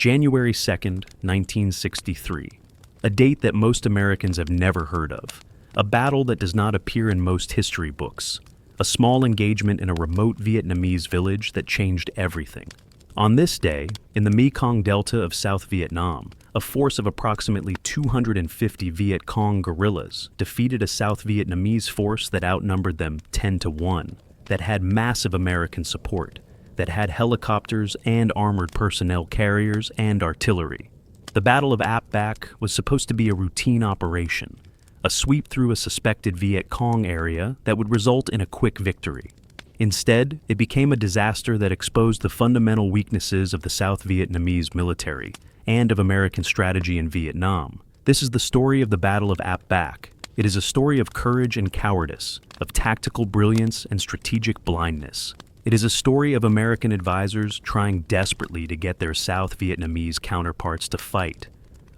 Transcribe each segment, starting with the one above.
January 2nd, 1963. A date that most Americans have never heard of. A battle that does not appear in most history books. A small engagement in a remote Vietnamese village that changed everything. On this day, in the Mekong Delta of South Vietnam, a force of approximately 250 Viet Cong guerrillas defeated a South Vietnamese force that outnumbered them 10-1, that had massive American support, that had helicopters and armored personnel carriers and artillery. The Battle of Ap Bac was supposed to be a routine operation, a sweep through a suspected Viet Cong area that would result in a quick victory. Instead, it became a disaster that exposed the fundamental weaknesses of the South Vietnamese military and of American strategy in Vietnam. This is the story of the Battle of Ap Bac. It is a story of courage and cowardice, of tactical brilliance and strategic blindness. It is a story of American advisors trying desperately to get their South Vietnamese counterparts to fight,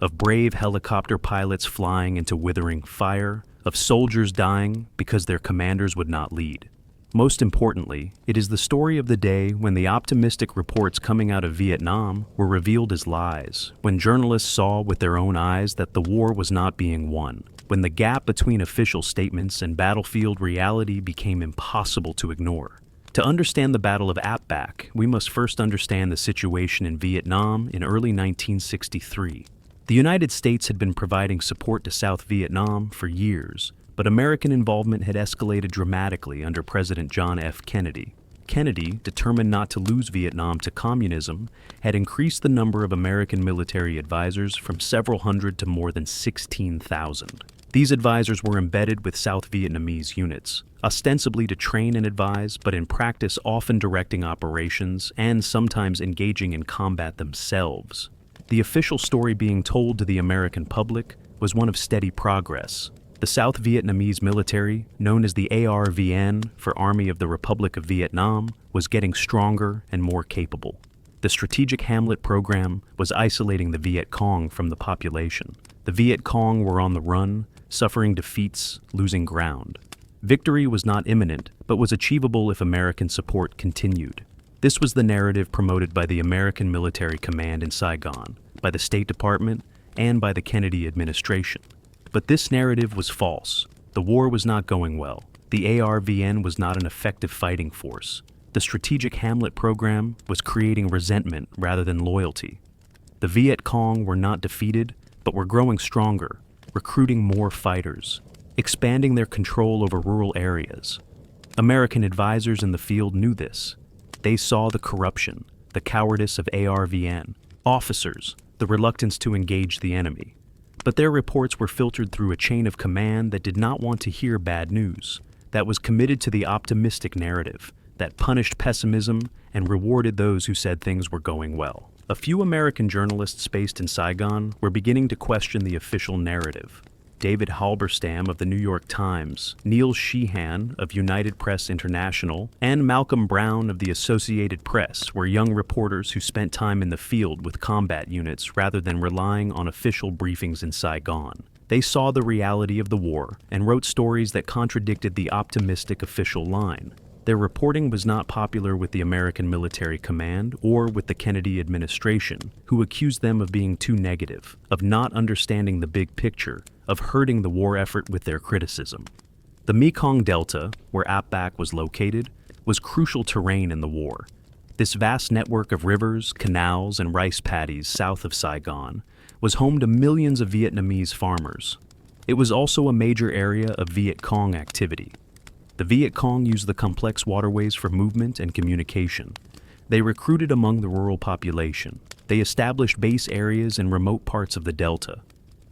of brave helicopter pilots flying into withering fire, of soldiers dying because their commanders would not lead. Most importantly, it is the story of the day when the optimistic reports coming out of Vietnam were revealed as lies, when journalists saw with their own eyes that the war was not being won, when the gap between official statements and battlefield reality became impossible to ignore. To understand the Battle of Ap Bac, we must first understand the situation in Vietnam in early 1963. The United States had been providing support to South Vietnam for years, but American involvement had escalated dramatically under President John F. Kennedy. Kennedy, determined not to lose Vietnam to communism, had increased the number of American military advisors from several hundred to more than 16,000. These advisors were embedded with South Vietnamese units, ostensibly to train and advise, but in practice often directing operations and sometimes engaging in combat themselves. The official story being told to the American public was one of steady progress. The South Vietnamese military, known as the ARVN for Army of the Republic of Vietnam, was getting stronger and more capable. The strategic Hamlet program was isolating the Viet Cong from the population. The Viet Cong were on the run, suffering defeats, losing ground. Victory was not imminent, but was achievable if American support continued. This was the narrative promoted by the American military command in Saigon, by the State Department, and by the Kennedy administration. But this narrative was false. The war was not going well. The ARVN was not an effective fighting force. The strategic Hamlet program was creating resentment rather than loyalty. The Viet Cong were not defeated, but were growing stronger, recruiting more fighters, expanding their control over rural areas. American advisors in the field knew this. They saw the corruption, the cowardice of ARVN, officers, the reluctance to engage the enemy. But their reports were filtered through a chain of command that did not want to hear bad news, that was committed to the optimistic narrative, that punished pessimism and rewarded those who said things were going well. A few American journalists based in Saigon were beginning to question the official narrative. David Halberstam of the New York Times, Neil Sheehan of United Press International, and Malcolm Brown of the Associated Press were young reporters who spent time in the field with combat units rather than relying on official briefings in Saigon. They saw the reality of the war and wrote stories that contradicted the optimistic official line. Their reporting was not popular with the American military command or with the Kennedy administration, who accused them of being too negative, of not understanding the big picture, of hurting the war effort with their criticism. The Mekong Delta, where Ap Bac was located, was crucial terrain in the war. This vast network of rivers, canals, and rice paddies south of Saigon was home to millions of Vietnamese farmers. It was also a major area of Viet Cong activity. The Viet Cong used the complex waterways for movement and communication. They recruited among the rural population. They established base areas in remote parts of the Delta.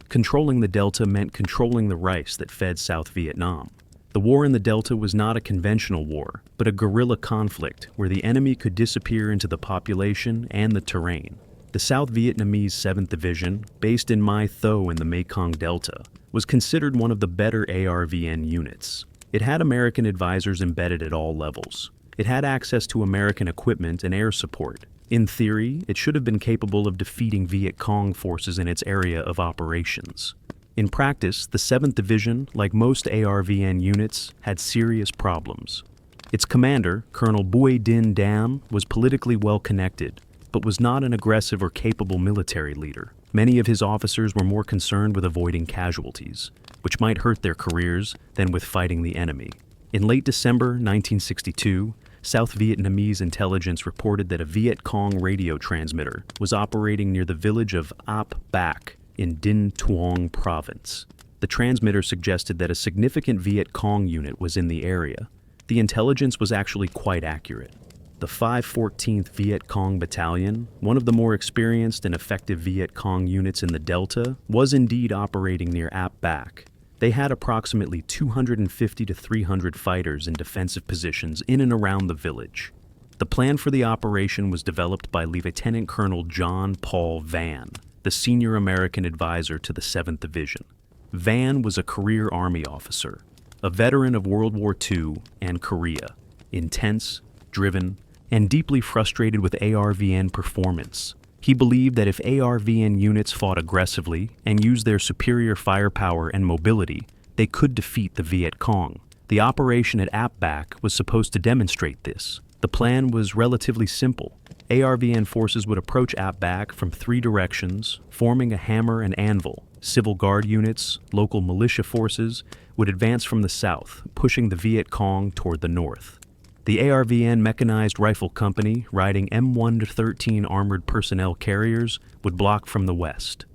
Controlling the Delta meant controlling the rice that fed South Vietnam. The war in the Delta was not a conventional war, but a guerrilla conflict where the enemy could disappear into the population and the terrain. The South Vietnamese 7th Division, based in Mai Tho in the Mekong Delta, was considered one of the better ARVN units. It had American advisors embedded at all levels. It had access to American equipment and air support. In theory, it should have been capable of defeating Viet Cong forces in its area of operations. In practice, the 7th Division, like most ARVN units, had serious problems. Its commander, Colonel Bui Din Dam, was politically well connected. but was not an aggressive or capable military leader. Many of his officers were more concerned with avoiding casualties, which might hurt their careers, than with fighting the enemy. In late December 1962, South Vietnamese intelligence reported that a Viet Cong radio transmitter was operating near the village of Ap Bac in Dinh Thuong province. The transmitter suggested that a significant Viet Cong unit was in the area. The intelligence was actually quite accurate. The 514th Viet Cong Battalion, one of the more experienced and effective Viet Cong units in the Delta, was indeed operating near Ap Bac. They had approximately 250 to 300 fighters in defensive positions in and around the village. The plan for the operation was developed by Lieutenant Colonel John Paul Vann, the senior American advisor to the 7th Division. Vann was a career Army officer, a veteran of World War II and Korea, intense, driven, and deeply frustrated with ARVN performance. He believed that if ARVN units fought aggressively and used their superior firepower and mobility, they could defeat the Viet Cong. The operation at Ap Bac was supposed to demonstrate this. The plan was relatively simple. ARVN forces would approach Ap Bac from 3 directions, forming a hammer and anvil. Civil Guard units, local militia forces, would advance from the south, pushing the Viet Cong toward the north. The ARVN Mechanized Rifle Company, riding M1-13 armored personnel carriers, would block from the west.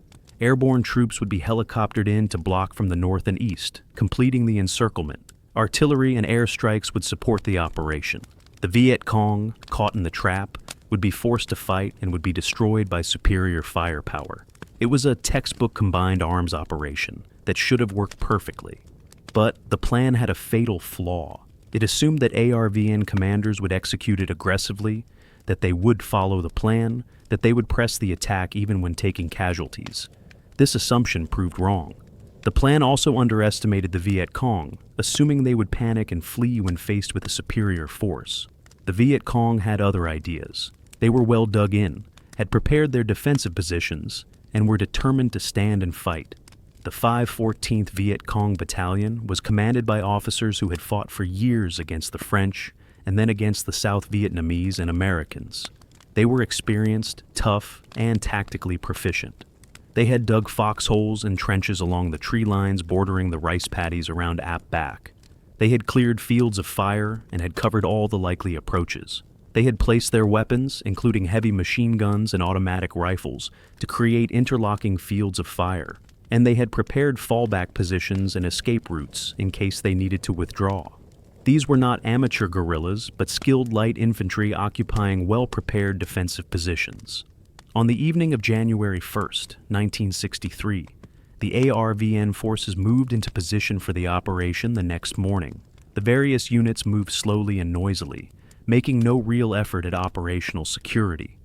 Airborne troops would be helicoptered in to block from the north and east, completing the encirclement. Artillery and airstrikes would support the operation. The Viet Cong, caught in the trap, would be forced to fight and would be destroyed by superior firepower. It was a textbook combined arms operation that should have worked perfectly. But the plan had a fatal flaw. It assumed that ARVN commanders would execute it aggressively, that they would follow the plan, that they would press the attack even when taking casualties. This assumption proved wrong. The plan also underestimated the Viet Cong, assuming they would panic and flee when faced with a superior force. The Viet Cong had other ideas. They were well dug in, had prepared their defensive positions, and were determined to stand and fight. The 514th Viet Cong Battalion was commanded by officers who had fought for years against the French and then against the South Vietnamese and Americans. They were experienced, tough, and tactically proficient. They had dug foxholes and trenches along the tree lines bordering the rice paddies around Ap Bac. They had cleared fields of fire and had covered all the likely approaches. They had placed their weapons, including heavy machine guns and automatic rifles, to create interlocking fields of fire. And they had prepared fallback positions and escape routes in case they needed to withdraw. These were not amateur guerrillas, but skilled light infantry occupying well-prepared defensive positions. On the evening of January 1st, 1963, the ARVN forces moved into position for the operation the next morning. The various units moved slowly and noisily, making no real effort at operational security.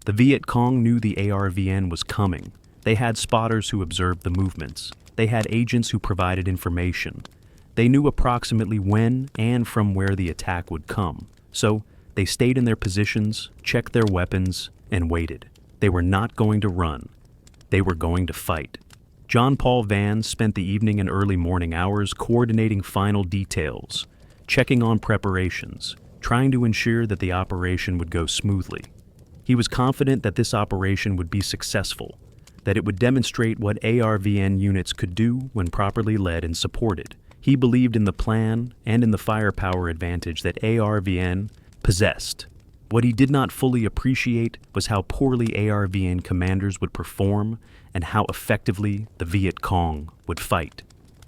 The Viet Cong knew the ARVN was coming. They had spotters who observed the movements. They had agents who provided information. They knew approximately when and from where the attack would come. So they stayed in their positions, checked their weapons, and waited. They were not going to run. They were going to fight. John Paul Vann spent the evening and early morning hours coordinating final details, checking on preparations, trying to ensure that the operation would go smoothly. He was confident that this operation would be successful, that it would demonstrate what ARVN units could do when properly led and supported. He believed in the plan and in the firepower advantage that ARVN possessed. What he did not fully appreciate was how poorly ARVN commanders would perform and how effectively the Viet Cong would fight.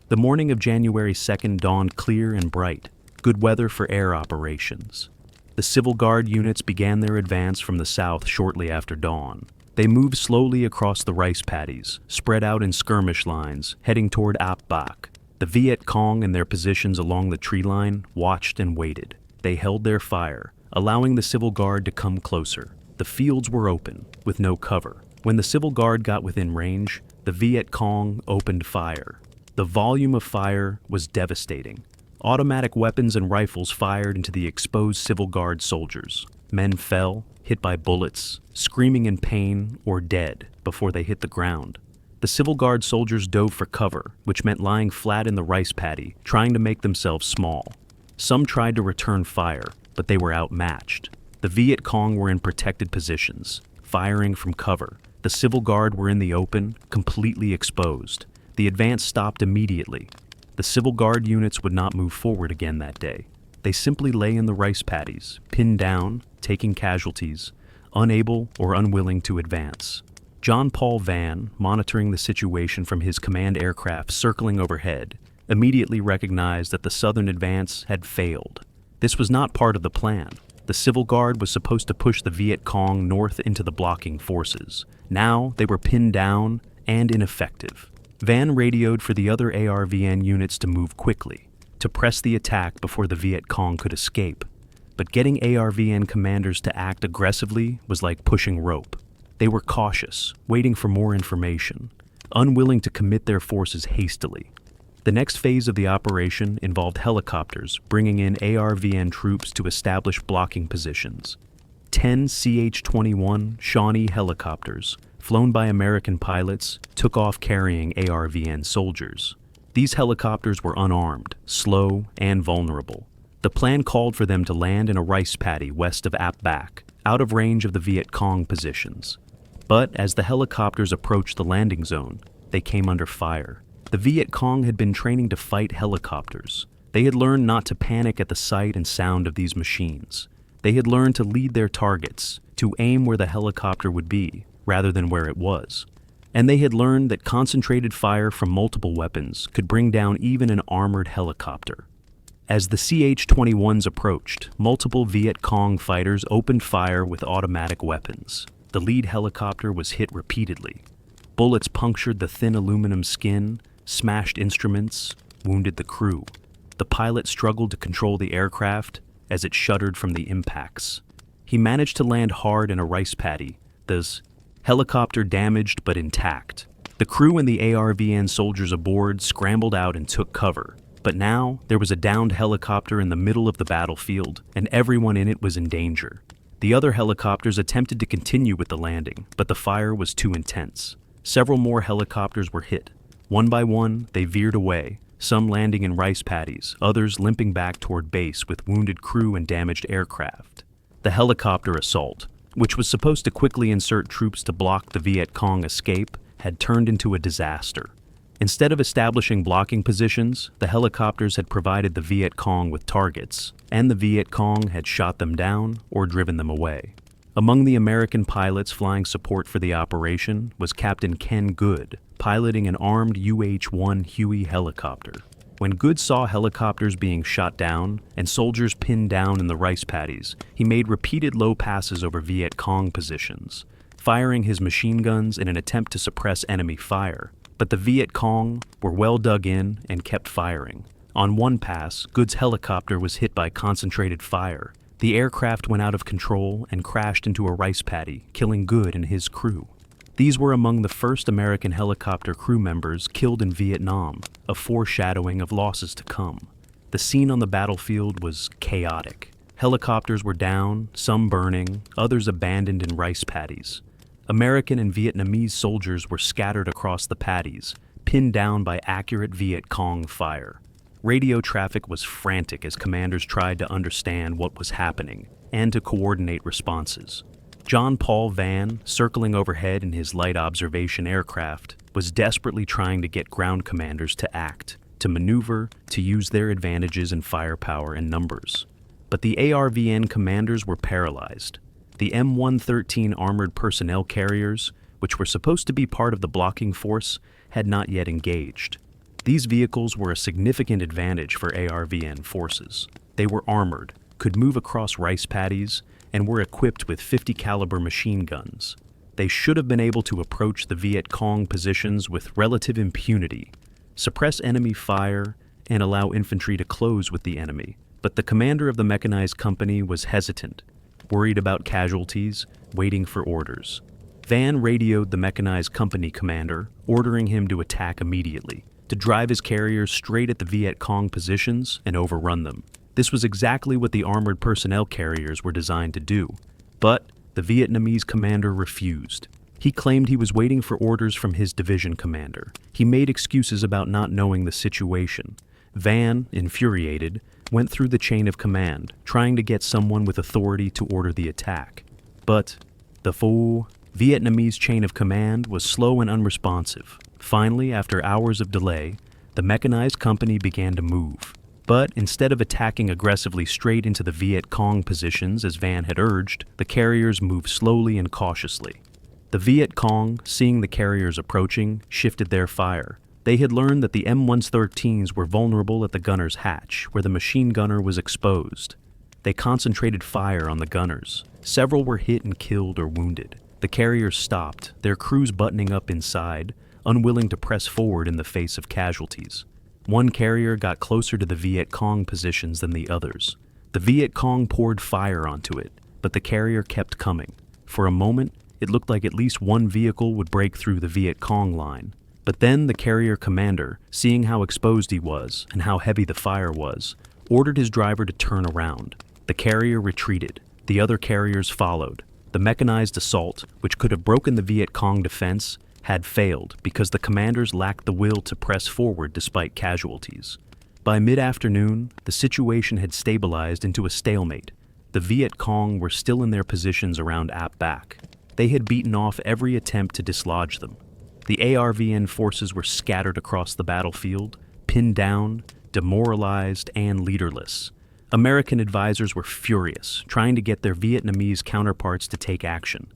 The morning of January 2nd dawned clear and bright, good weather for air operations. The Civil Guard units began their advance from the south shortly after dawn. They moved slowly across the rice paddies, spread out in skirmish lines, heading toward Ap Bac. The Viet Cong in their positions along the tree line watched and waited. They held their fire, allowing the Civil Guard to come closer. The fields were open, with no cover. When the Civil Guard got within range, the Viet Cong opened fire. The volume of fire was devastating. Automatic weapons and rifles fired into the exposed Civil Guard soldiers. Men fell, hit by bullets, screaming in pain or dead before they hit the ground. The Civil Guard soldiers dove for cover, which meant lying flat in the rice paddy, trying to make themselves small. Some tried to return fire, but they were outmatched. The Viet Cong were in protected positions. firing from cover. The Civil Guard were in the open, completely exposed. The advance stopped immediately. The Civil Guard units would not move forward again that day. They simply lay in the rice paddies, pinned down, taking casualties, unable or unwilling to advance. John Paul Vann, monitoring the situation from his command aircraft circling overhead, immediately recognized that the Southern advance had failed. This was not part of the plan. The Civil Guard was supposed to push the Viet Cong north into the blocking forces. Now they were pinned down and ineffective. Vann radioed for the other ARVN units to move quickly, to press the attack before the Viet Cong could escape. But getting ARVN commanders to act aggressively was like pushing rope. They were cautious, waiting for more information, unwilling to commit their forces hastily. The next phase of the operation involved helicopters bringing in ARVN troops to establish blocking positions. 10 CH-21 Shawnee helicopters, flown by American pilots, took off carrying ARVN soldiers. These helicopters were unarmed, slow, and vulnerable. The plan called for them to land in a rice paddy west of Ap Bac, out of range of the Viet Cong positions. But as the helicopters approached the landing zone, they came under fire. The Viet Cong had been training to fight helicopters. They had learned not to panic at the sight and sound of these machines. They had learned to lead their targets, to aim where the helicopter would be, rather than where it was. And they had learned that concentrated fire from multiple weapons could bring down even an armored helicopter. As the CH-21s approached, multiple Viet Cong fighters opened fire with automatic weapons. The lead helicopter was hit repeatedly. Bullets punctured the thin aluminum skin, smashed instruments, wounded the crew. The pilot struggled to control the aircraft as it shuddered from the impacts. He managed to land hard in a rice paddy, the helicopter damaged but intact. The crew and the ARVN soldiers aboard scrambled out and took cover. But now there was a downed helicopter in the middle of the battlefield, and everyone in it was in danger. The other helicopters attempted to continue with the landing, but the fire was too intense. Several more helicopters were hit. One by one, they veered away, some landing in rice paddies, others limping back toward base with wounded crew and damaged aircraft. The helicopter assault, which was supposed to quickly insert troops to block the Viet Cong escape, had turned into a disaster. Instead of establishing blocking positions, the helicopters had provided the Viet Cong with targets, and the Viet Cong had shot them down or driven them away. Among the American pilots flying support for the operation was Captain Ken Good, piloting an armed UH-1 Huey helicopter. When Good saw helicopters being shot down and soldiers pinned down in the rice paddies, he made repeated low passes over Viet Cong positions, firing his machine guns in an attempt to suppress enemy fire. But the Viet Cong were well dug in and kept firing. On one pass, Good's helicopter was hit by concentrated fire. The aircraft went out of control and crashed into a rice paddy, killing Good and his crew. These were among the first American helicopter crew members killed in Vietnam, a foreshadowing of losses to come. The scene on the battlefield was chaotic. Helicopters were down, some burning, others abandoned in rice paddies. American and Vietnamese soldiers were scattered across the paddies, pinned down by accurate Viet Cong fire. Radio traffic was frantic as commanders tried to understand what was happening and to coordinate responses. John Paul Vann, circling overhead in his light observation aircraft, was desperately trying to get ground commanders to act, to maneuver, to use their advantages in firepower and numbers. But the ARVN commanders were paralyzed. The M113 armored personnel carriers, which were supposed to be part of the blocking force, had not yet engaged. These vehicles were a significant advantage for ARVN forces. They were armored, could move across rice paddies, and were equipped with 50 caliber machine guns. They should have been able to approach the Viet Cong positions with relative impunity, suppress enemy fire, and allow infantry to close with the enemy. But the commander of the mechanized company was hesitant, worried about casualties, waiting for orders. Vann radioed the mechanized company commander, ordering him to attack immediately, to drive his carriers straight at the Viet Cong positions and overrun them. This was exactly what the armored personnel carriers were designed to do. But the Vietnamese commander refused. He claimed he was waiting for orders from his division commander. He made excuses about not knowing the situation. Vann, infuriated, went through the chain of command, trying to get someone with authority to order the attack. But the fool Vietnamese chain of command was slow and unresponsive. Finally, after hours of delay, the mechanized company began to move. But instead of attacking aggressively straight into the Viet Cong positions as Van had urged, the carriers moved slowly and cautiously. The Viet Cong, seeing the carriers approaching, shifted their fire. They had learned that the M113s were vulnerable at the gunner's hatch, where the machine gunner was exposed. They concentrated fire on the gunners. Several were hit and killed or wounded. The carriers stopped, their crews buttoning up inside, unwilling to press forward in the face of casualties. One carrier got closer to the Viet Cong positions than the others. The Viet Cong poured fire onto it, but the carrier kept coming. For a moment, it looked like at least one vehicle would break through the Viet Cong line. But then the carrier commander, seeing how exposed he was and how heavy the fire was, ordered his driver to turn around. The carrier retreated. The other carriers followed. The mechanized assault, which could have broken the Viet Cong defense, had failed because the commanders lacked the will to press forward despite casualties. By mid-afternoon, the situation had stabilized into a stalemate. The Viet Cong were still in their positions around Ap Bac. They had beaten off every attempt to dislodge them. The ARVN forces were scattered across the battlefield, pinned down, demoralized, and leaderless. American advisors were furious, trying to get their Vietnamese counterparts to take action.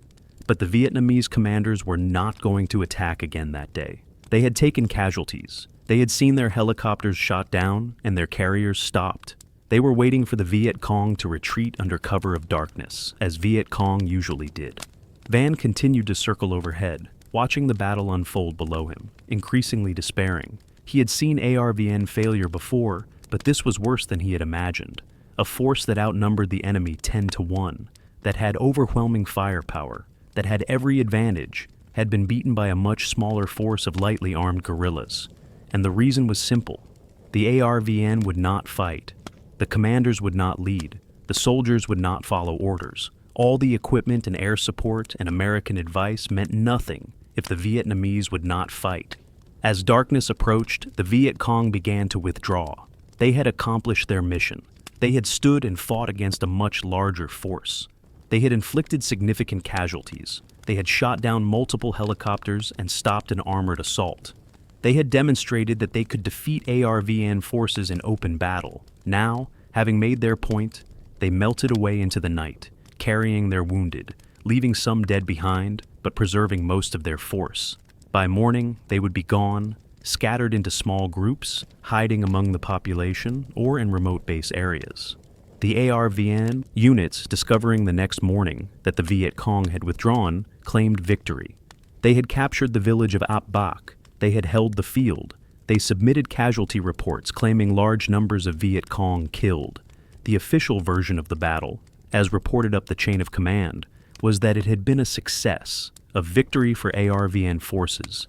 But the Vietnamese commanders were not going to attack again that day. They had taken casualties. They had seen their helicopters shot down and their carriers stopped. They were waiting for the Viet Cong to retreat under cover of darkness, as Viet Cong usually did. Van continued to circle overhead, watching the battle unfold below him, increasingly despairing. He had seen ARVN failure before, but this was worse than he had imagined. A force that outnumbered the enemy 10-1, that had overwhelming firepower, that had every advantage, had been beaten by a much smaller force of lightly armed guerrillas. And the reason was simple. The ARVN would not fight. The commanders would not lead. The soldiers would not follow orders. All the equipment and air support and American advice meant nothing if the Vietnamese would not fight. As darkness approached, the Viet Cong began to withdraw. They had accomplished their mission. They had stood and fought against a much larger force. They had inflicted significant casualties. They had shot down multiple helicopters and stopped an armored assault. They had demonstrated that they could defeat ARVN forces in open battle. Now, having made their point, they melted away into the night, carrying their wounded, leaving some dead behind, but preserving most of their force. By morning, they would be gone, scattered into small groups, hiding among the population or in remote base areas. The ARVN units, discovering the next morning that the Viet Cong had withdrawn, claimed victory. They had captured the village of Ap Bac. They had held the field. They submitted casualty reports claiming large numbers of Viet Cong killed. The official version of the battle, as reported up the chain of command, was that it had been a success, a victory for ARVN forces.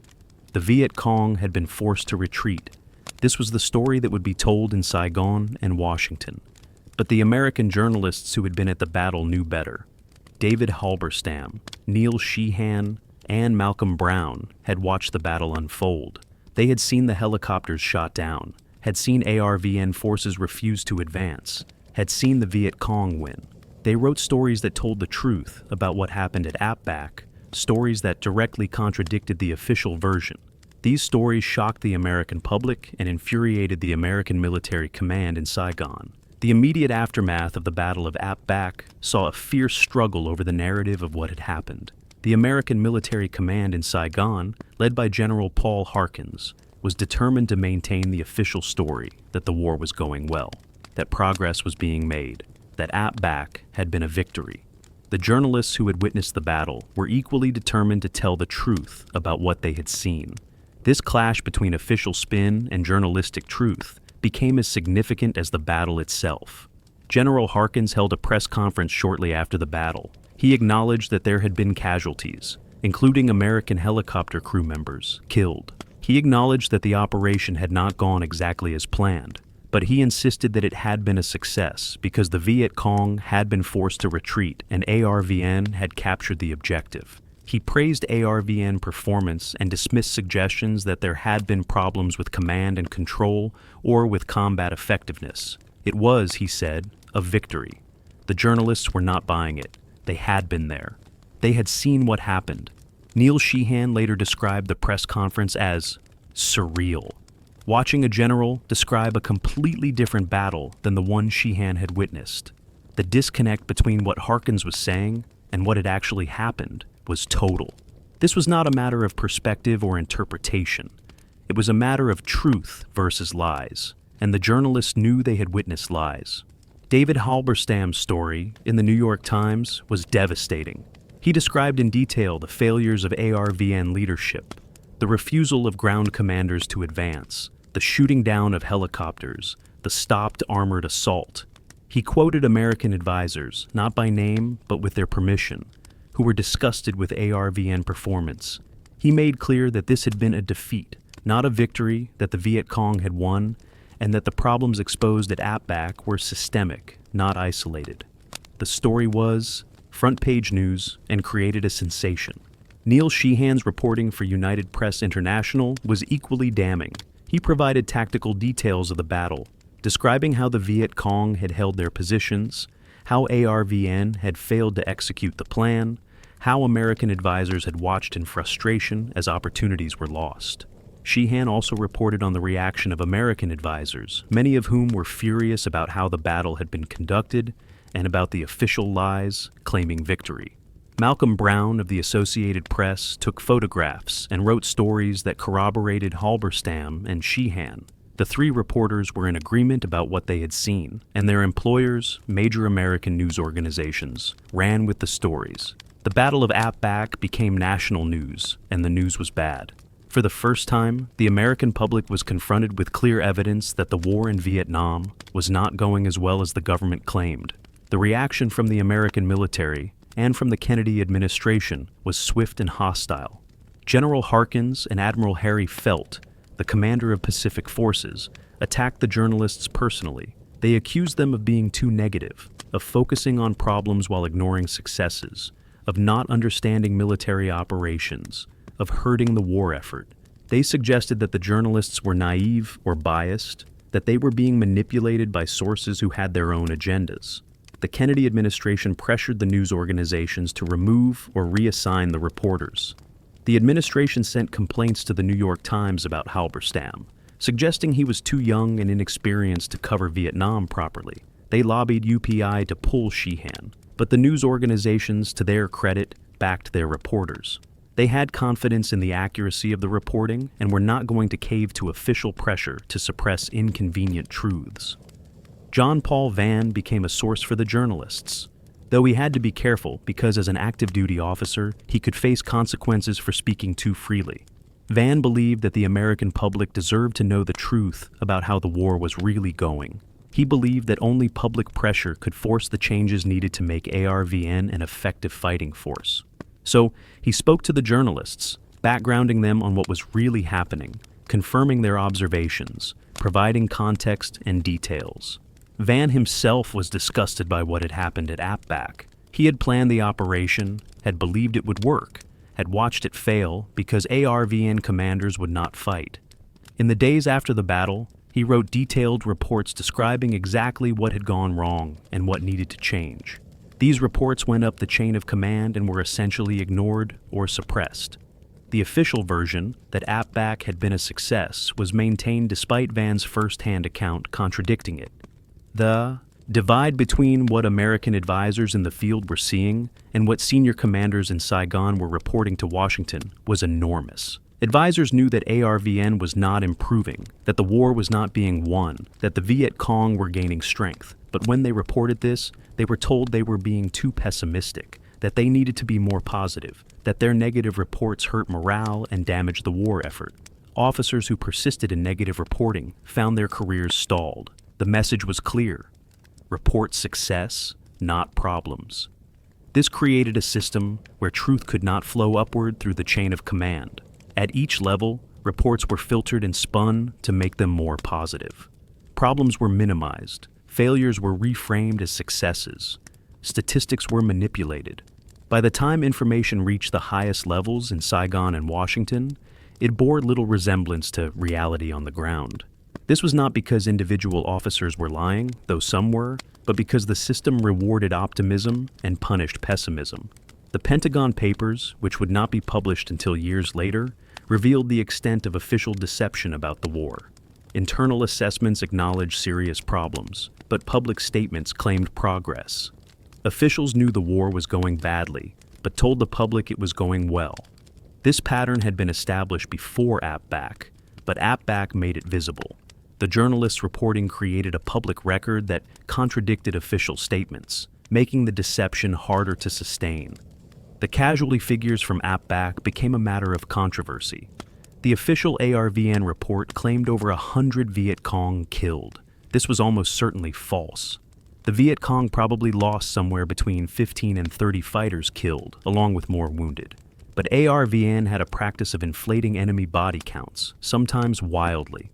The Viet Cong had been forced to retreat. This was the story that would be told in Saigon and Washington. But the American journalists who had been at the battle knew better. David Halberstam, Neil Sheehan, and Malcolm Brown had watched the battle unfold. They had seen the helicopters shot down, had seen ARVN forces refuse to advance, had seen the Viet Cong win. They wrote stories that told the truth about what happened at Ap Bac, stories that directly contradicted the official version. These stories shocked the American public and infuriated the American military command in Saigon. The immediate aftermath of the Battle of Ap Bac saw a fierce struggle over the narrative of what had happened. The American military command in Saigon, led by General Paul Harkins, was determined to maintain the official story that the war was going well, that progress was being made, that Ap Bac had been a victory. The journalists who had witnessed the battle were equally determined to tell the truth about what they had seen. This clash between official spin and journalistic truth became as significant as the battle itself. General Harkins held a press conference shortly after the battle. He acknowledged that there had been casualties, including American helicopter crew members, killed. He acknowledged that the operation had not gone exactly as planned, but he insisted that it had been a success because the Viet Cong had been forced to retreat and ARVN had captured the objective. He praised ARVN performance and dismissed suggestions that there had been problems with command and control or with combat effectiveness. It was, he said, a victory. The journalists were not buying it. They had been there. They had seen what happened. Neil Sheehan later described the press conference as surreal, watching a general describe a completely different battle than the one Sheehan had witnessed. The disconnect between what Harkins was saying and what had actually happened was total. This was not a matter of perspective or interpretation. It was a matter of truth versus lies, and the journalists knew they had witnessed lies. David Halberstam's story in the New York Times was devastating. He described in detail the failures of ARVN leadership, the refusal of ground commanders to advance, the shooting down of helicopters, the stopped armored assault. He quoted American advisors, not by name, but with their permission, who were disgusted with ARVN performance. He made clear that this had been a defeat, not a victory, that the Viet Cong had won, and that the problems exposed at Ap Bac were systemic, not isolated. The story was front-page news and created a sensation. Neil Sheehan's reporting for United Press International was equally damning. He provided tactical details of the battle, describing how the Viet Cong had held their positions, how ARVN had failed to execute the plan, how American advisors had watched in frustration as opportunities were lost. Sheehan also reported on the reaction of American advisors, many of whom were furious about how the battle had been conducted and about the official lies claiming victory. Malcolm Brown of the Associated Press took photographs and wrote stories that corroborated Halberstam and Sheehan. The three reporters were in agreement about what they had seen, and their employers, major American news organizations, ran with the stories. The Battle of Ap Bac became national news, and the news was bad. For the first time, the American public was confronted with clear evidence that the war in Vietnam was not going as well as the government claimed. The reaction from the American military and from the Kennedy administration was swift and hostile. General Harkins and Admiral Harry Felt, the commander of Pacific Forces, attacked the journalists personally. They accused them of being too negative, of focusing on problems while ignoring successes, of not understanding military operations, of hurting the war effort. They suggested that the journalists were naive or biased, that they were being manipulated by sources who had their own agendas. The Kennedy administration pressured the news organizations to remove or reassign the reporters. The administration sent complaints to the New York Times about Halberstam, suggesting he was too young and inexperienced to cover Vietnam properly. They lobbied UPI to pull Sheehan, but the news organizations, to their credit, backed their reporters. They had confidence in the accuracy of the reporting and were not going to cave to official pressure to suppress inconvenient truths. John Paul Vann became a source for the journalists, though he had to be careful because as an active duty officer, he could face consequences for speaking too freely. Vann believed that the American public deserved to know the truth about how the war was really going. He believed that only public pressure could force the changes needed to make ARVN an effective fighting force. So he spoke to the journalists, backgrounding them on what was really happening, confirming their observations, providing context and details. Vann himself was disgusted by what had happened at Ap Bac. He had planned the operation, had believed it would work, had watched it fail because ARVN commanders would not fight. In the days after the battle, he wrote detailed reports describing exactly what had gone wrong and what needed to change. These reports went up the chain of command and were essentially ignored or suppressed. The official version, that Ap Bac had been a success, was maintained despite Vann's first-hand account contradicting it. The divide between what American advisors in the field were seeing and what senior commanders in Saigon were reporting to Washington was enormous. Advisors knew that ARVN was not improving, that the war was not being won, that the Viet Cong were gaining strength. But when they reported this, they were told they were being too pessimistic, that they needed to be more positive, that their negative reports hurt morale and damaged the war effort. Officers who persisted in negative reporting found their careers stalled. The message was clear: report success, not problems. This created a system where truth could not flow upward through the chain of command. At each level, reports were filtered and spun to make them more positive. Problems were minimized. Failures were reframed as successes. Statistics were manipulated. By the time information reached the highest levels in Saigon and Washington, it bore little resemblance to reality on the ground. This was not because individual officers were lying, though some were, but because the system rewarded optimism and punished pessimism. The Pentagon Papers, which would not be published until years later, revealed the extent of official deception about the war. Internal assessments acknowledged serious problems, but public statements claimed progress. Officials knew the war was going badly, but told the public it was going well. This pattern had been established before Ap Bac, but Ap Bac made it visible. The journalists' reporting created a public record that contradicted official statements, making the deception harder to sustain. The casualty figures from Ap Bac became a matter of controversy. The official ARVN report claimed over 100 Viet Cong killed. This was almost certainly false. The Viet Cong probably lost somewhere between 15 and 30 fighters killed, along with more wounded. But ARVN had a practice of inflating enemy body counts, sometimes wildly.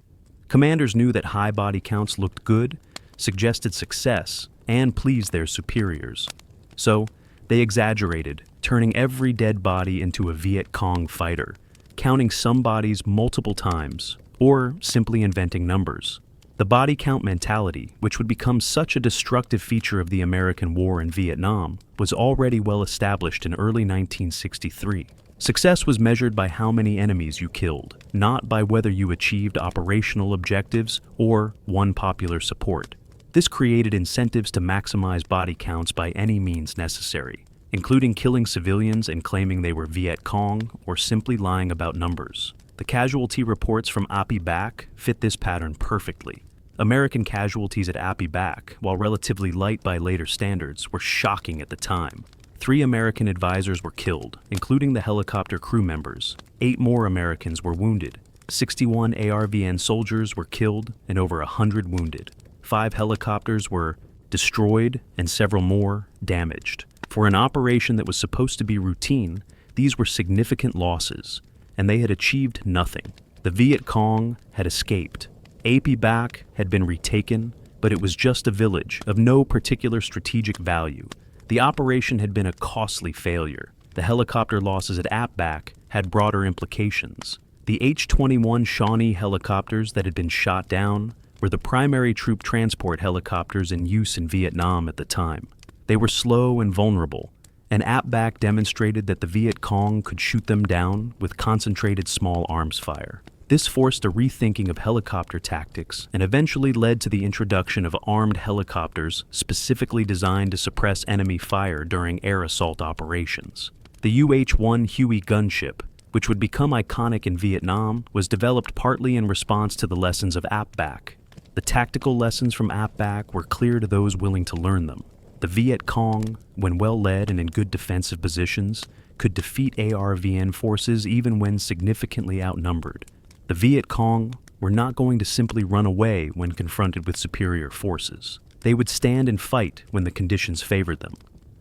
Commanders knew that high body counts looked good, suggested success, and pleased their superiors. So, they exaggerated, turning every dead body into a Viet Cong fighter, counting some bodies multiple times, or simply inventing numbers. The body count mentality, which would become such a destructive feature of the American war in Vietnam, was already well established in early 1963. Success was measured by how many enemies you killed, not by whether you achieved operational objectives or won popular support. This created incentives to maximize body counts by any means necessary, including killing civilians and claiming they were Viet Cong or simply lying about numbers. The casualty reports from Ap Bac fit this pattern perfectly. American casualties at Ap Bac, while relatively light by later standards, were shocking at the time. 3 American advisors were killed, including the helicopter crew members. 8 more Americans were wounded. 61 ARVN soldiers were killed and over 100 wounded. 5 helicopters were destroyed and several more damaged. For an operation that was supposed to be routine, these were significant losses, and they had achieved nothing. The Viet Cong had escaped. Ap Bac had been retaken, but it was just a village of no particular strategic value. The operation had been a costly failure. The helicopter losses at Ap Bac had broader implications. The H-21 Shawnee helicopters that had been shot down were the primary troop transport helicopters in use in Vietnam at the time. They were slow and vulnerable, and Ap Bac demonstrated that the Viet Cong could shoot them down with concentrated small arms fire. This forced a rethinking of helicopter tactics and eventually led to the introduction of armed helicopters specifically designed to suppress enemy fire during air assault operations. The UH-1 Huey gunship, which would become iconic in Vietnam, was developed partly in response to the lessons of Ap Bac. The tactical lessons from Ap Bac were clear to those willing to learn them. The Viet Cong, when well led and in good defensive positions, could defeat ARVN forces even when significantly outnumbered. The Viet Cong were not going to simply run away when confronted with superior forces. They would stand and fight when the conditions favored them.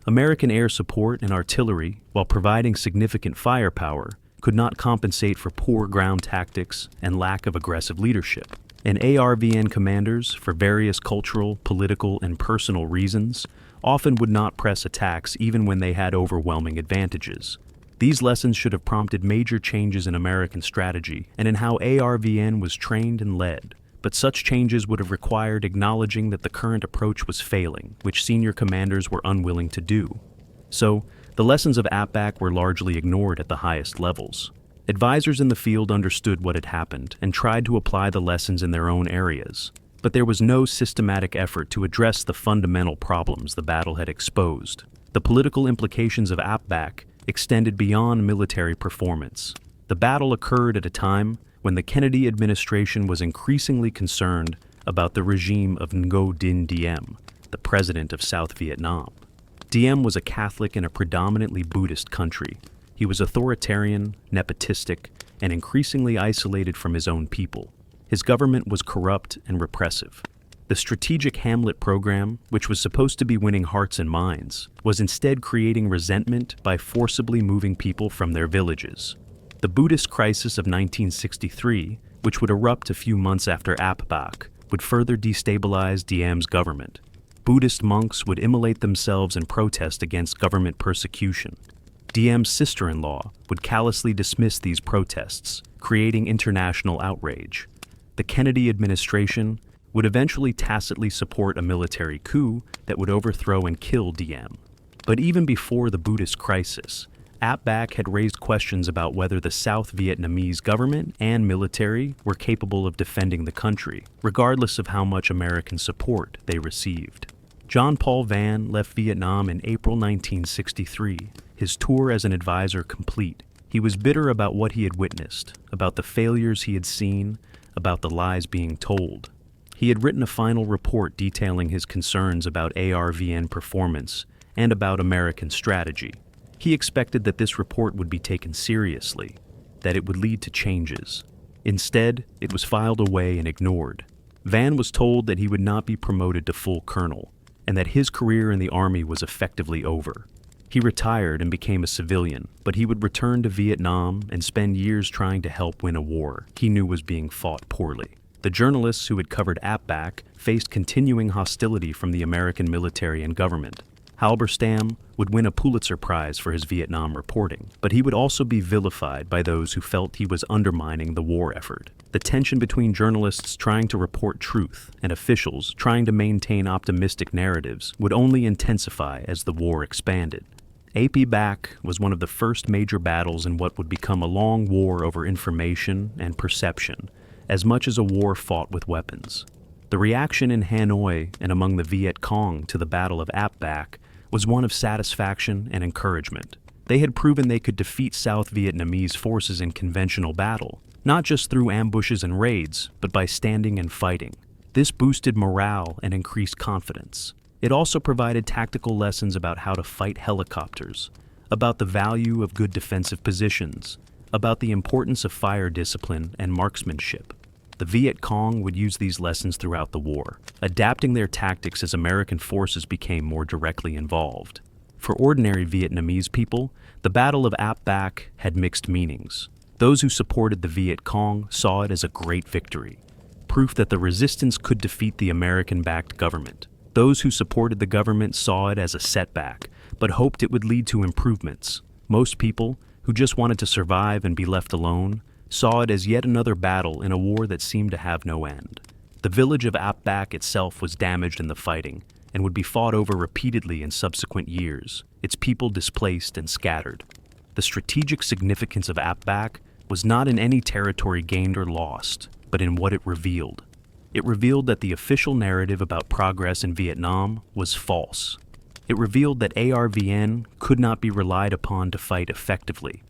American air support and artillery, while providing significant firepower, could not compensate for poor ground tactics and lack of aggressive leadership. And ARVN commanders, for various cultural, political, and personal reasons, often would not press attacks even when they had overwhelming advantages. These lessons should have prompted major changes in American strategy and in how ARVN was trained and led. But such changes would have required acknowledging that the current approach was failing, which senior commanders were unwilling to do. So, the lessons of Ap Bac were largely ignored at the highest levels. Advisors in the field understood what had happened and tried to apply the lessons in their own areas. But there was no systematic effort to address the fundamental problems the battle had exposed. The political implications of Ap Bac extended beyond military performance. The battle occurred at a time when the Kennedy administration was increasingly concerned about the regime of Ngo Dinh Diem, the president of South Vietnam. Diem was a Catholic in a predominantly Buddhist country. He was authoritarian, nepotistic, and increasingly isolated from his own people. His government was corrupt and repressive. The Strategic Hamlet program, which was supposed to be winning hearts and minds, was instead creating resentment by forcibly moving people from their villages. The Buddhist crisis of 1963, which would erupt a few months after Ap Bac, would further destabilize Diem's government. Buddhist monks would immolate themselves in protest against government persecution. Diem's sister-in-law would callously dismiss these protests, creating international outrage. The Kennedy administration would eventually tacitly support a military coup that would overthrow and kill Diem. But even before the Buddhist crisis, Ap Bac had raised questions about whether the South Vietnamese government and military were capable of defending the country, regardless of how much American support they received. John Paul Van left Vietnam in April 1963, his tour as an advisor complete. He was bitter about what he had witnessed, about the failures he had seen, about the lies being told. He had written a final report detailing his concerns about ARVN performance and about American strategy. He expected that this report would be taken seriously, that it would lead to changes. Instead, it was filed away and ignored. Van was told that he would not be promoted to full colonel, and that his career in the Army was effectively over. He retired and became a civilian, but he would return to Vietnam and spend years trying to help win a war he knew was being fought poorly. The journalists who had covered Ap Bac faced continuing hostility from the American military and government. Halberstam would win a Pulitzer Prize for his Vietnam reporting, but he would also be vilified by those who felt he was undermining the war effort. The tension between journalists trying to report truth and officials trying to maintain optimistic narratives would only intensify as the war expanded. Ap Bac was one of the first major battles in what would become a long war over information and perception, as much as a war fought with weapons. The reaction in Hanoi and among the Viet Cong to the Battle of Ap Bac was one of satisfaction and encouragement. They had proven they could defeat South Vietnamese forces in conventional battle, not just through ambushes and raids, but by standing and fighting. This boosted morale and increased confidence. It also provided tactical lessons about how to fight helicopters, about the value of good defensive positions, about the importance of fire discipline and marksmanship. The Viet Cong would use these lessons throughout the war, adapting their tactics as American forces became more directly involved. For ordinary Vietnamese people, the Battle of Ap Bac had mixed meanings. Those who supported the Viet Cong saw it as a great victory, proof that the resistance could defeat the American-backed government. Those who supported the government saw it as a setback, but hoped it would lead to improvements. Most people, who just wanted to survive and be left alone, saw it as yet another battle in a war that seemed to have no end. The village of Ap Bac itself was damaged in the fighting and would be fought over repeatedly in subsequent years, its people displaced and scattered. The strategic significance of Ap Bac was not in any territory gained or lost, but in what it revealed. It revealed that the official narrative about progress in Vietnam was false. It revealed that ARVN could not be relied upon to fight effectively.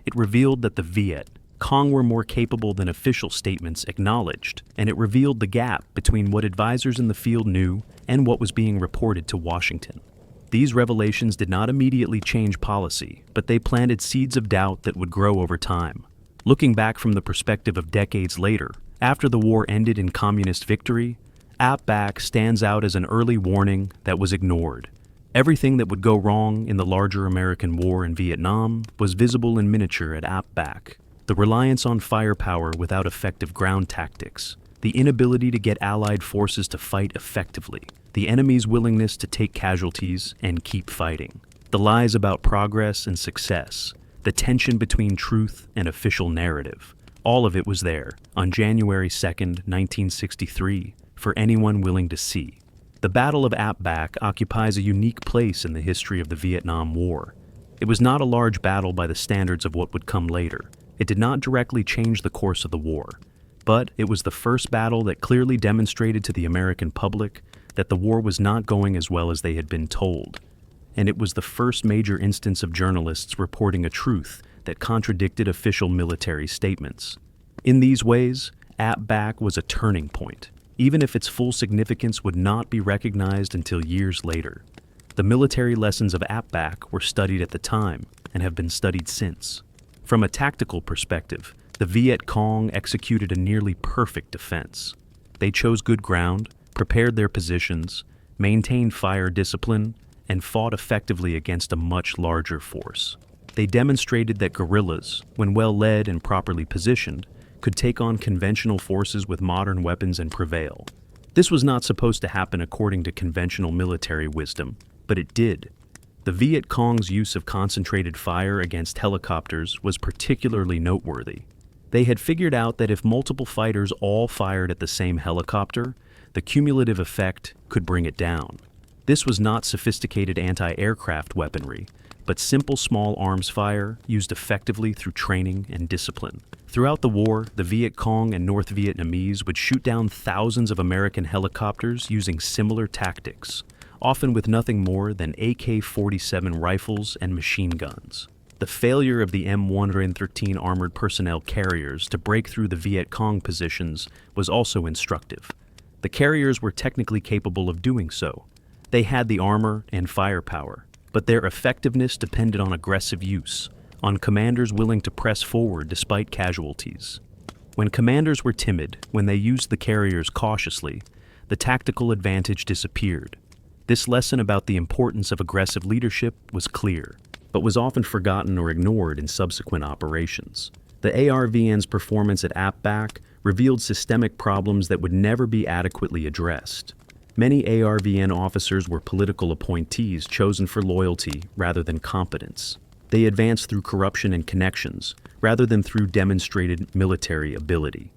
It revealed that the Viet Cong were more capable than official statements acknowledged, and it revealed the gap between what advisors in the field knew and what was being reported to Washington. These revelations did not immediately change policy, but they planted seeds of doubt that would grow over time. Looking back from the perspective of decades later, after the war ended in communist victory, Ap Bac stands out as an early warning that was ignored. Everything that would go wrong in the larger American war in Vietnam was visible in miniature at Ap Bac. The reliance on firepower without effective ground tactics, the inability to get Allied forces to fight effectively, the enemy's willingness to take casualties and keep fighting, the lies about progress and success, the tension between truth and official narrative. All of it was there on January 2nd, 1963, for anyone willing to see. The Battle of Ap Bac occupies a unique place in the history of the Vietnam War. It was not a large battle by the standards of what would come later. It did not directly change the course of the war, but it was the first battle that clearly demonstrated to the American public that the war was not going as well as they had been told. And it was the first major instance of journalists reporting a truth that contradicted official military statements. In these ways, Ap Bac was a turning point, even if its full significance would not be recognized until years later. The military lessons of Ap Bac were studied at the time and have been studied since. From a tactical perspective, the Viet Cong executed a nearly perfect defense. They chose good ground, prepared their positions, maintained fire discipline, and fought effectively against a much larger force. They demonstrated that guerrillas, when well led and properly positioned, could take on conventional forces with modern weapons and prevail. This was not supposed to happen according to conventional military wisdom, but it did. The Viet Cong's use of concentrated fire against helicopters was particularly noteworthy. They had figured out that if multiple fighters all fired at the same helicopter, the cumulative effect could bring it down. This was not sophisticated anti-aircraft weaponry, but simple small arms fire used effectively through training and discipline. Throughout the war, the Viet Cong and North Vietnamese would shoot down thousands of American helicopters using similar tactics, often with nothing more than AK-47 rifles and machine guns. The failure of the M113 armored personnel carriers to break through the Viet Cong positions was also instructive. The carriers were technically capable of doing so. They had the armor and firepower, but their effectiveness depended on aggressive use, on commanders willing to press forward despite casualties. When commanders were timid, when they used the carriers cautiously, the tactical advantage disappeared. This lesson about the importance of aggressive leadership was clear, but was often forgotten or ignored in subsequent operations. The ARVN's performance at Ap Bac revealed systemic problems that would never be adequately addressed. Many ARVN officers were political appointees chosen for loyalty rather than competence. They advanced through corruption and connections, rather than through demonstrated military ability.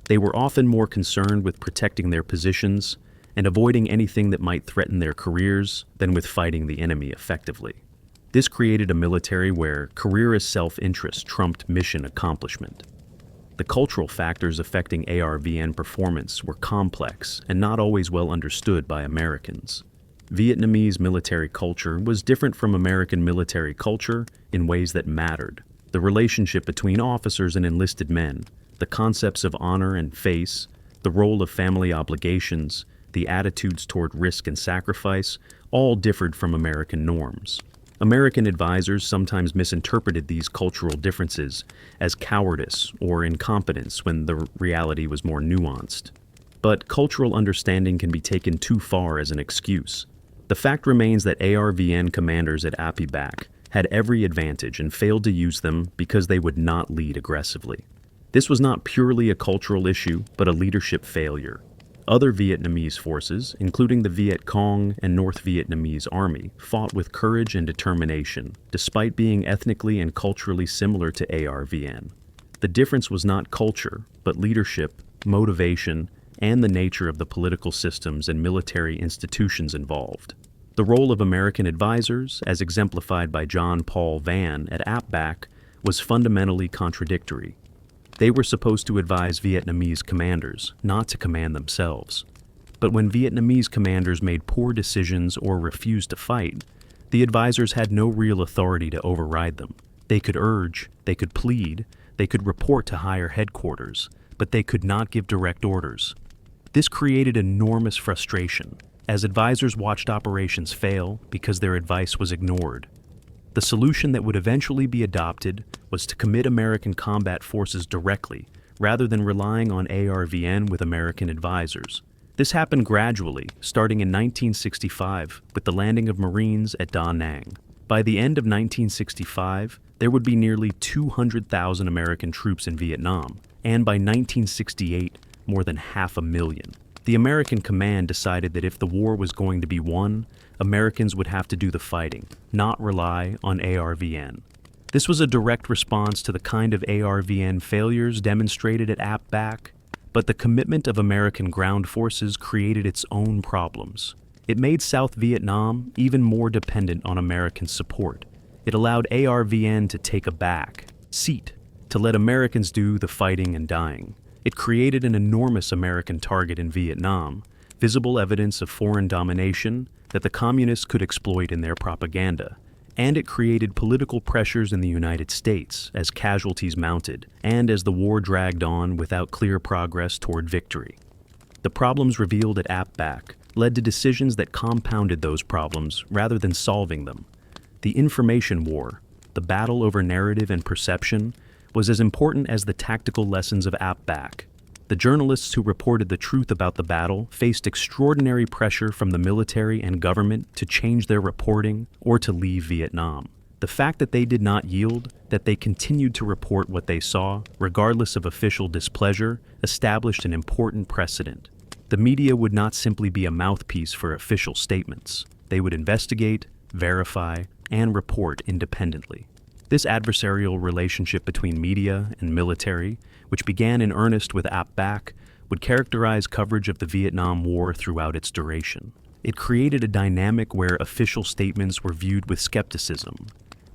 They were often more concerned with protecting their positions and avoiding anything that might threaten their careers than with fighting the enemy effectively. This created a military where careerist self-interest trumped mission accomplishment. The cultural factors affecting ARVN performance were complex and not always well understood by Americans. Vietnamese military culture was different from American military culture in ways that mattered. The relationship between officers and enlisted men, the concepts of honor and face, the role of family obligations, the attitudes toward risk and sacrifice, all differed from American norms. American advisors sometimes misinterpreted these cultural differences as cowardice or incompetence when the reality was more nuanced. But cultural understanding can be taken too far as an excuse. The fact remains that ARVN commanders at Ap Bac had every advantage and failed to use them because they would not lead aggressively. This was not purely a cultural issue, but a leadership failure. Other Vietnamese forces, including the Viet Cong and North Vietnamese Army, fought with courage and determination, despite being ethnically and culturally similar to ARVN. The difference was not culture, but leadership, motivation, and the nature of the political systems and military institutions involved. The role of American advisors, as exemplified by John Paul Vann at Ap Bac, was fundamentally contradictory. They were supposed to advise Vietnamese commanders, not to command themselves. But when Vietnamese commanders made poor decisions or refused to fight, the advisors had no real authority to override them. They could urge, they could plead, they could report to higher headquarters, but they could not give direct orders. This created enormous frustration, as advisors watched operations fail because their advice was ignored. The solution that would eventually be adopted was to commit American combat forces directly, rather than relying on ARVN with American advisors. This happened gradually, starting in 1965 with the landing of Marines at Da Nang. By the end of 1965, there would be nearly 200,000 American troops in Vietnam, and by 1968, more than 500,000. The American command decided that if the war was going to be won, Americans would have to do the fighting, not rely on ARVN. This was a direct response to the kind of ARVN failures demonstrated at Ap Bac, but the commitment of American ground forces created its own problems. It made South Vietnam even more dependent on American support. It allowed ARVN to take a back seat, to let Americans do the fighting and dying. It created an enormous American target in Vietnam, visible evidence of foreign domination that the communists could exploit in their propaganda, and it created political pressures in the United States as casualties mounted and as the war dragged on without clear progress toward victory. The problems revealed at Ap Bac led to decisions that compounded those problems rather than solving them. The information war, the battle over narrative and perception, was as important as the tactical lessons of Ap Bac. The journalists who reported the truth about the battle faced extraordinary pressure from the military and government to change their reporting or to leave Vietnam. The fact that they did not yield, that they continued to report what they saw, regardless of official displeasure, established an important precedent. The media would not simply be a mouthpiece for official statements. They would investigate, verify, and report independently. This adversarial relationship between media and military, which began in earnest with Ap Bac, would characterize coverage of the Vietnam War throughout its duration. It created a dynamic where official statements were viewed with skepticism,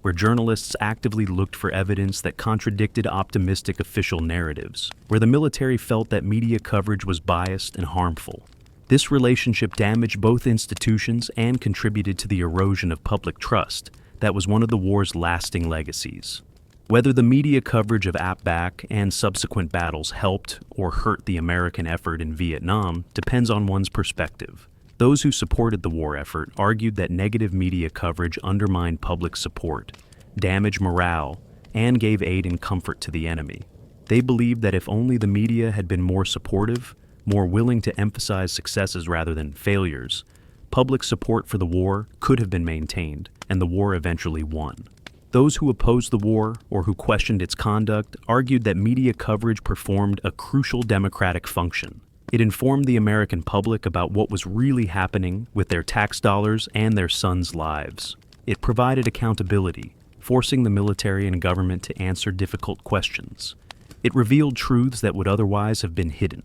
where journalists actively looked for evidence that contradicted optimistic official narratives, where the military felt that media coverage was biased and harmful. This relationship damaged both institutions and contributed to the erosion of public trust that was one of the war's lasting legacies. Whether the media coverage of Ap Bac and subsequent battles helped or hurt the American effort in Vietnam depends on one's perspective. Those who supported the war effort argued that negative media coverage undermined public support, damaged morale, and gave aid and comfort to the enemy. They believed that if only the media had been more supportive, more willing to emphasize successes rather than failures, public support for the war could have been maintained, and the war eventually won. Those who opposed the war or who questioned its conduct argued that media coverage performed a crucial democratic function. It informed the American public about what was really happening with their tax dollars and their sons' lives. It provided accountability, forcing the military and government to answer difficult questions. It revealed truths that would otherwise have been hidden.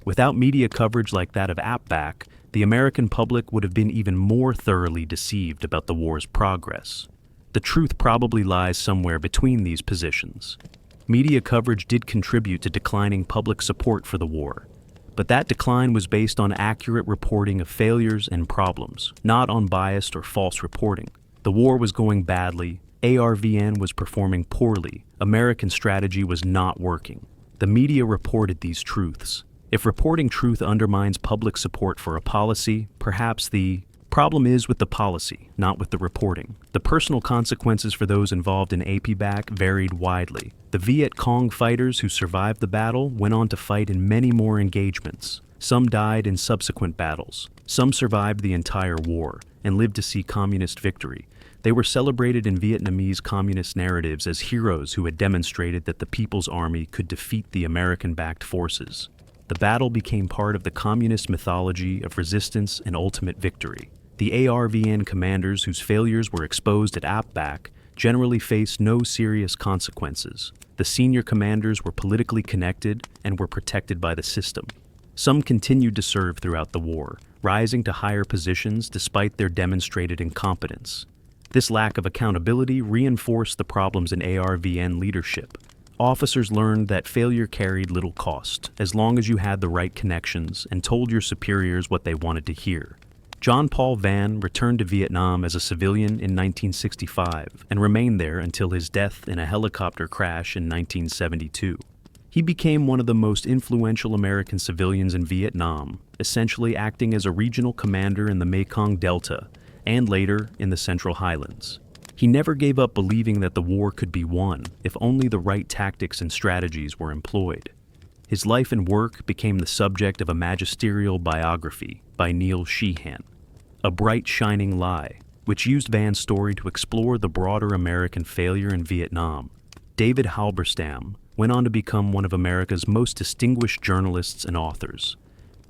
Without media coverage like that of Ap Bac, the American public would have been even more thoroughly deceived about the war's progress. The truth probably lies somewhere between these positions. Media coverage did contribute to declining public support for the war, but that decline was based on accurate reporting of failures and problems, not on biased or false reporting. The war was going badly, ARVN was performing poorly, American strategy was not working. The media reported these truths. If reporting truth undermines public support for a policy, perhaps the problem is with the policy, not with the reporting. The personal consequences for those involved in Ap Bac varied widely. The Viet Cong fighters who survived the battle went on to fight in many more engagements. Some died in subsequent battles. Some survived the entire war and lived to see communist victory. They were celebrated in Vietnamese communist narratives as heroes who had demonstrated that the People's Army could defeat the American-backed forces. The battle became part of the communist mythology of resistance and ultimate victory. The ARVN commanders whose failures were exposed at Ap Bac generally faced no serious consequences. The senior commanders were politically connected and were protected by the system. Some continued to serve throughout the war, rising to higher positions despite their demonstrated incompetence. This lack of accountability reinforced the problems in ARVN leadership. Officers learned that failure carried little cost, as long as you had the right connections and told your superiors what they wanted to hear. John Paul Van returned to Vietnam as a civilian in 1965 and remained there until his death in a helicopter crash in 1972. He became one of the most influential American civilians in Vietnam, essentially acting as a regional commander in the Mekong Delta and later in the Central Highlands. He never gave up believing that the war could be won if only the right tactics and strategies were employed. His life and work became the subject of a magisterial biography by Neil Sheehan, A Bright Shining Lie, which used Van's story to explore the broader American failure in Vietnam. David Halberstam went on to become one of America's most distinguished journalists and authors.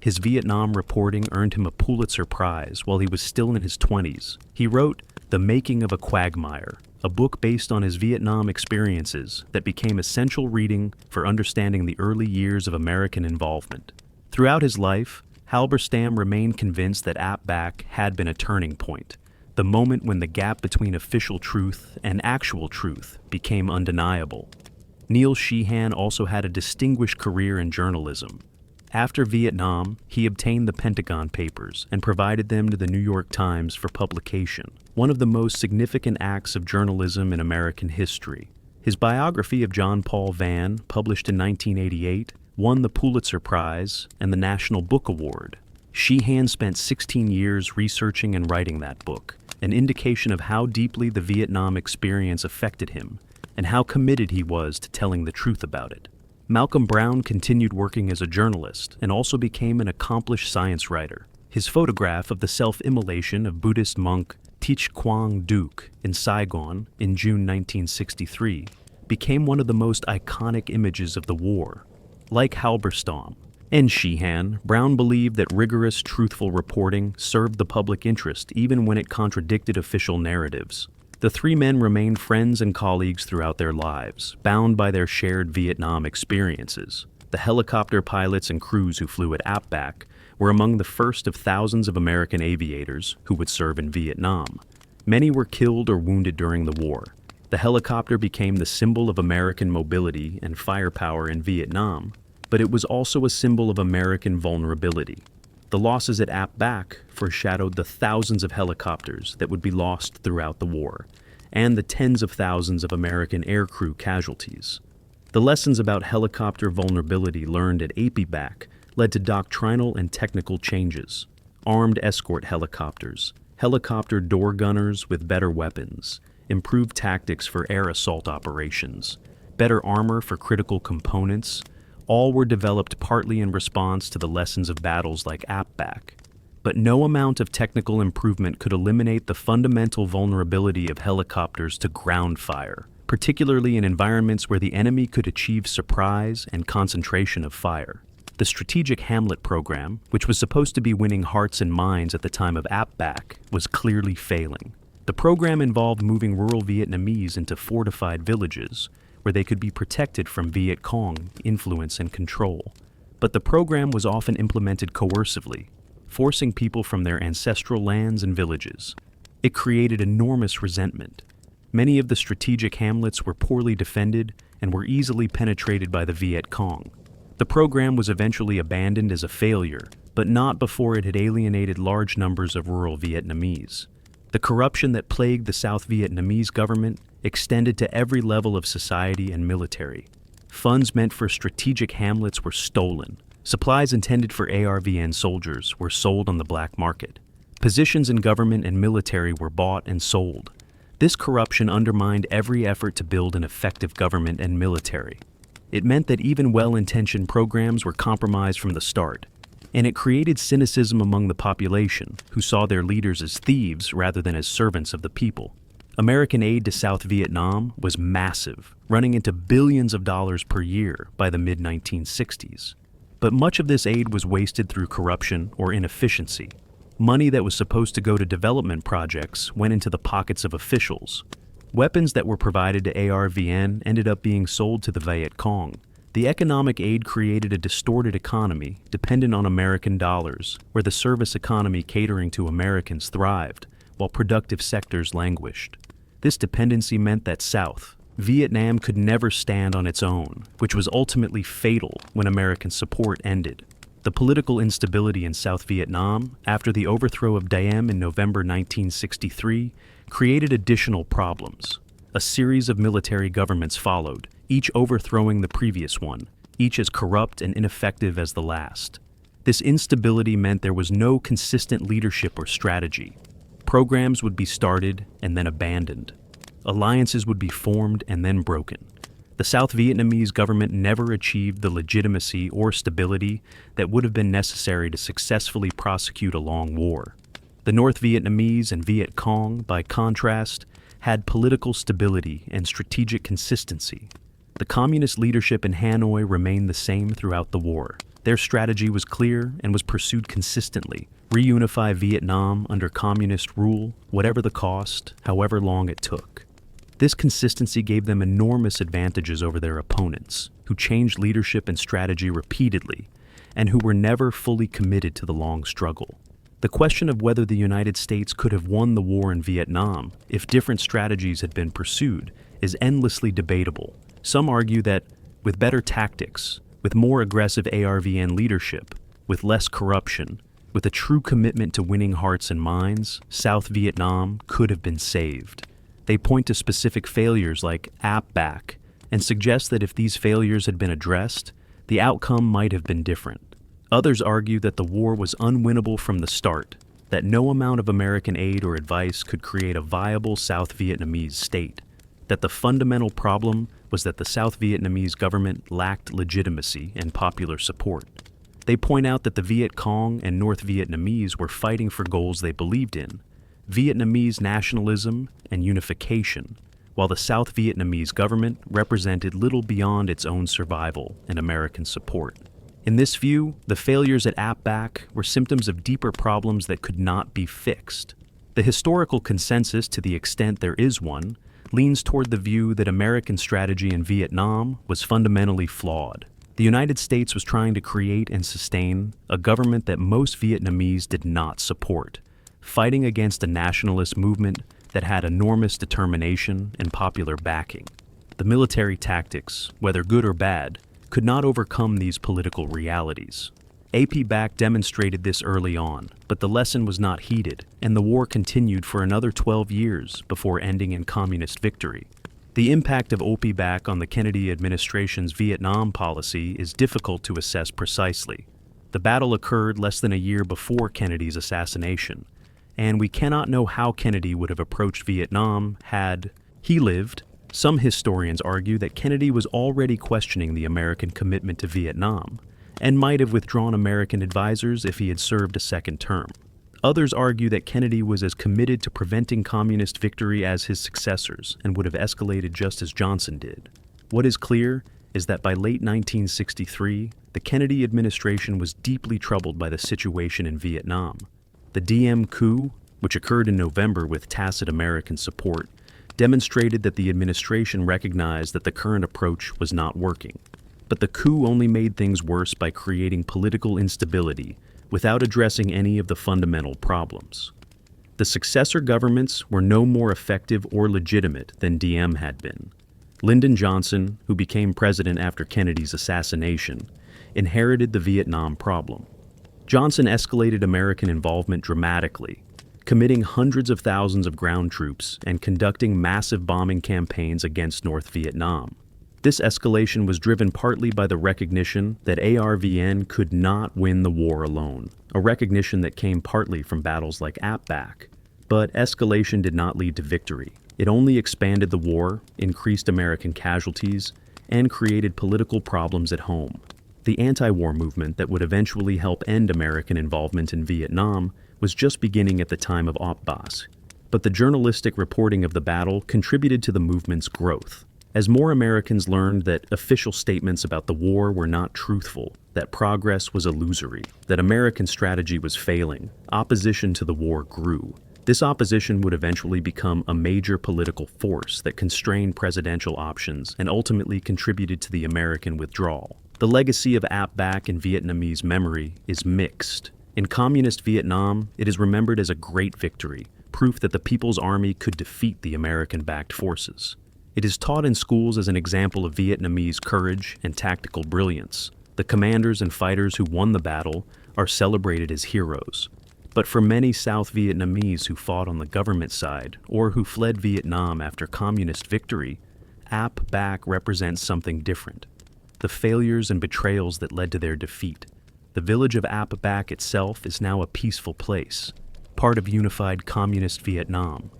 His Vietnam reporting earned him a Pulitzer Prize while he was still in his 20s. He wrote The Making of a Quagmire, a book based on his Vietnam experiences that became essential reading for understanding the early years of American involvement. Throughout his life, Halberstam remained convinced that Ap Bac had been a turning point, the moment when the gap between official truth and actual truth became undeniable. Neil Sheehan also had a distinguished career in journalism. After Vietnam, he obtained the Pentagon Papers and provided them to the New York Times for publication, one of the most significant acts of journalism in American history. His biography of John Paul Van, published in 1988, won the Pulitzer Prize and the National Book Award. Sheehan spent 16 years researching and writing that book, an indication of how deeply the Vietnam experience affected him and how committed he was to telling the truth about it. Malcolm Brown continued working as a journalist and also became an accomplished science writer. His photograph of the self-immolation of Buddhist monk Thich Quang Duc in Saigon in June 1963 became one of the most iconic images of the war. Like Halberstam and Sheehan, Brown believed that rigorous, truthful reporting served the public interest even when it contradicted official narratives. The three men remained friends and colleagues throughout their lives, bound by their shared Vietnam experiences. The helicopter pilots and crews who flew at Ap Bac were among the first of thousands of American aviators who would serve in Vietnam. Many were killed or wounded during the war. The helicopter became the symbol of American mobility and firepower in Vietnam, but it was also a symbol of American vulnerability. The losses at Ap Bac foreshadowed the thousands of helicopters that would be lost throughout the war, and the tens of thousands of American aircrew casualties. The lessons about helicopter vulnerability learned at Ap Bac led to doctrinal and technical changes. Armed escort helicopters, helicopter door gunners with better weapons, improved tactics for air assault operations, better armor for critical components, all were developed partly in response to the lessons of battles like Ap Bac. But no amount of technical improvement could eliminate the fundamental vulnerability of helicopters to ground fire, particularly in environments where the enemy could achieve surprise and concentration of fire. The Strategic Hamlet program, which was supposed to be winning hearts and minds at the time of Ap Bac, was clearly failing. The program involved moving rural Vietnamese into fortified villages, where they could be protected from Viet Cong influence and control. But the program was often implemented coercively, forcing people from their ancestral lands and villages. It created enormous resentment. Many of the strategic hamlets were poorly defended and were easily penetrated by the Viet Cong. The program was eventually abandoned as a failure, but not before it had alienated large numbers of rural Vietnamese. The corruption that plagued the South Vietnamese government extended to every level of society and military. Funds meant for strategic hamlets were stolen. Supplies intended for ARVN soldiers were sold on the black market. Positions in government and military were bought and sold. This corruption undermined every effort to build an effective government and military. It meant that even well-intentioned programs were compromised from the start. And it created cynicism among the population, who saw their leaders as thieves rather than as servants of the people. American aid to South Vietnam was massive, running into billions of dollars per year by the mid-1960s. But much of this aid was wasted through corruption or inefficiency. Money that was supposed to go to development projects went into the pockets of officials. Weapons that were provided to ARVN ended up being sold to the Viet Cong. The economic aid created a distorted economy dependent on American dollars, where the service economy catering to Americans thrived, while productive sectors languished. This dependency meant that South Vietnam could never stand on its own, which was ultimately fatal when American support ended. The political instability in South Vietnam, after the overthrow of Diem in November 1963, created additional problems. A series of military governments followed, each overthrowing the previous one, each as corrupt and ineffective as the last. This instability meant there was no consistent leadership or strategy. Programs would be started and then abandoned. Alliances would be formed and then broken. The South Vietnamese government never achieved the legitimacy or stability that would have been necessary to successfully prosecute a long war. The North Vietnamese and Viet Cong, by contrast, had political stability and strategic consistency. The communist leadership in Hanoi remained the same throughout the war. Their strategy was clear and was pursued consistently: reunify Vietnam under communist rule, whatever the cost, however long it took. This consistency gave them enormous advantages over their opponents, who changed leadership and strategy repeatedly, and who were never fully committed to the long struggle. The question of whether the United States could have won the war in Vietnam if different strategies had been pursued is endlessly debatable. Some argue that, with better tactics, with more aggressive ARVN leadership, with less corruption, with a true commitment to winning hearts and minds, South Vietnam could have been saved. They point to specific failures like Ap Bac and suggest that if these failures had been addressed, the outcome might have been different. Others argue that the war was unwinnable from the start, that no amount of American aid or advice could create a viable South Vietnamese state, that the fundamental problem was that the South Vietnamese government lacked legitimacy and popular support. They point out that the Viet Cong and North Vietnamese were fighting for goals they believed in: Vietnamese nationalism and unification, while the South Vietnamese government represented little beyond its own survival and American support. In this view, the failures at Ap Bac were symptoms of deeper problems that could not be fixed. The historical consensus, to the extent there is one, leans toward the view that American strategy in Vietnam was fundamentally flawed. The United States was trying to create and sustain a government that most Vietnamese did not support, fighting against a nationalist movement that had enormous determination and popular backing. The military tactics, whether good or bad, could not overcome these political realities. Ap Bac demonstrated this early on, but the lesson was not heeded, and the war continued for another 12 years before ending in communist victory. The impact of Ap Bac on the Kennedy administration's Vietnam policy is difficult to assess precisely. The battle occurred less than a year before Kennedy's assassination, and we cannot know how Kennedy would have approached Vietnam had he lived. Some historians argue that Kennedy was already questioning the American commitment to Vietnam, and might have withdrawn American advisors if he had served a second term. Others argue that Kennedy was as committed to preventing communist victory as his successors and would have escalated just as Johnson did. What is clear is that by late 1963, the Kennedy administration was deeply troubled by the situation in Vietnam. The Diem coup, which occurred in November with tacit American support, demonstrated that the administration recognized that the current approach was not working. But the coup only made things worse by creating political instability without addressing any of the fundamental problems. The successor governments were no more effective or legitimate than Diem had been. Lyndon Johnson, who became president after Kennedy's assassination, inherited the Vietnam problem. Johnson escalated American involvement dramatically, committing hundreds of thousands of ground troops and conducting massive bombing campaigns against North Vietnam. This escalation was driven partly by the recognition that ARVN could not win the war alone, a recognition that came partly from battles like Ap Bac. But escalation did not lead to victory. It only expanded the war, increased American casualties, and created political problems at home. The anti-war movement that would eventually help end American involvement in Vietnam was just beginning at the time of Ap Bac. But the journalistic reporting of the battle contributed to the movement's growth. As more Americans learned that official statements about the war were not truthful, that progress was illusory, that American strategy was failing, opposition to the war grew. This opposition would eventually become a major political force that constrained presidential options and ultimately contributed to the American withdrawal. The legacy of Ap Bac in Vietnamese memory is mixed. In communist Vietnam, it is remembered as a great victory, proof that the People's Army could defeat the American-backed forces. It is taught in schools as an example of Vietnamese courage and tactical brilliance. The commanders and fighters who won the battle are celebrated as heroes. But for many South Vietnamese who fought on the government side or who fled Vietnam after communist victory, Ap Bac represents something different. The failures and betrayals that led to their defeat. The village of Ap Bac itself is now a peaceful place, part of unified communist Vietnam.